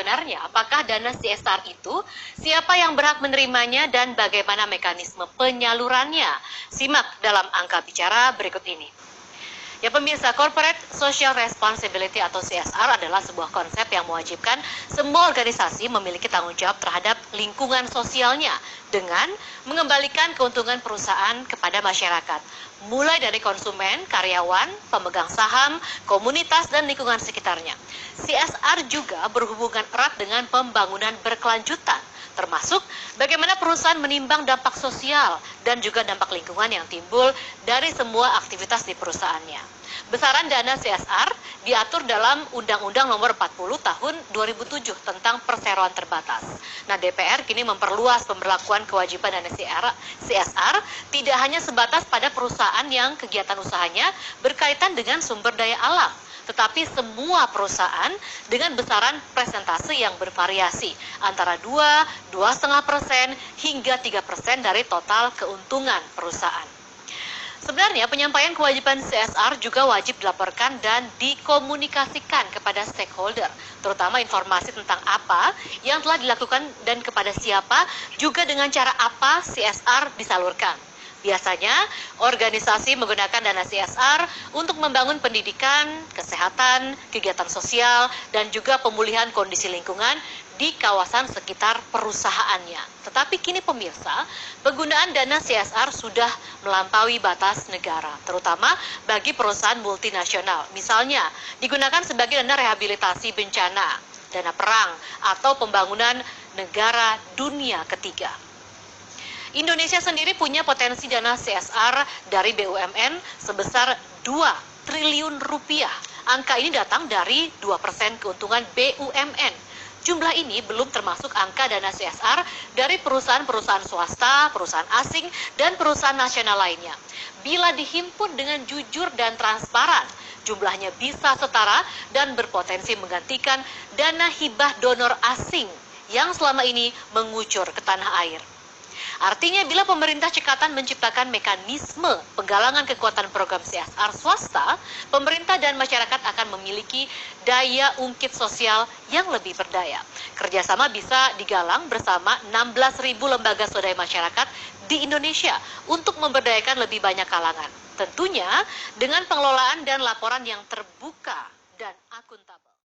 sebenarnya apakah dana CSR itu, siapa yang berhak menerimanya, dan bagaimana mekanisme penyalurannya? Simak dalam angka bicara berikut ini. Ya pemirsa, Corporate Social Responsibility atau CSR adalah sebuah konsep yang mewajibkan semua organisasi memiliki tanggung jawab terhadap lingkungan sosialnya dengan mengembalikan keuntungan perusahaan kepada masyarakat, mulai dari konsumen, karyawan, pemegang saham, komunitas, dan lingkungan sekitarnya. CSR juga berhubungan erat dengan pembangunan berkelanjutan, termasuk bagaimana perusahaan menimbang dampak sosial dan juga dampak lingkungan yang timbul dari semua aktivitas di perusahaannya. Besaran dana CSR diatur dalam Undang-Undang Nomor 40 Tahun 2007 tentang perseroan terbatas. Nah, DPR kini memperluas pemberlakuan kewajiban dana CSR tidak hanya sebatas pada perusahaan yang kegiatan usahanya berkaitan dengan sumber daya alam, tetapi semua perusahaan dengan besaran presentase yang bervariasi antara 2,5% hingga 3% dari total keuntungan perusahaan. Sebenarnya penyampaian kewajiban CSR juga wajib dilaporkan dan dikomunikasikan kepada stakeholder, terutama informasi tentang apa yang telah dilakukan dan kepada siapa, juga dengan cara apa CSR disalurkan. Biasanya, organisasi menggunakan dana CSR untuk membangun pendidikan, kesehatan, kegiatan sosial, dan juga pemulihan kondisi lingkungan di kawasan sekitar perusahaannya. Tetapi kini pemirsa, penggunaan dana CSR sudah melampaui batas negara, terutama bagi perusahaan multinasional. Misalnya, digunakan sebagai dana rehabilitasi bencana, dana perang, atau pembangunan negara dunia ketiga. Indonesia sendiri punya potensi dana CSR dari BUMN sebesar 2 triliun rupiah. Angka ini datang dari 2% keuntungan BUMN. Jumlah ini belum termasuk angka dana CSR dari perusahaan-perusahaan swasta, perusahaan asing, dan perusahaan nasional lainnya. Bila dihimpun dengan jujur dan transparan, jumlahnya bisa setara dan berpotensi menggantikan dana hibah donor asing yang selama ini mengucur ke tanah air. Artinya bila pemerintah cekatan menciptakan mekanisme penggalangan kekuatan program CSR swasta, pemerintah dan masyarakat akan memiliki daya ungkit sosial yang lebih berdaya. Kerjasama bisa digalang bersama 16.000 lembaga swadaya masyarakat di Indonesia untuk memberdayakan lebih banyak kalangan. Tentunya dengan pengelolaan dan laporan yang terbuka dan akuntabel.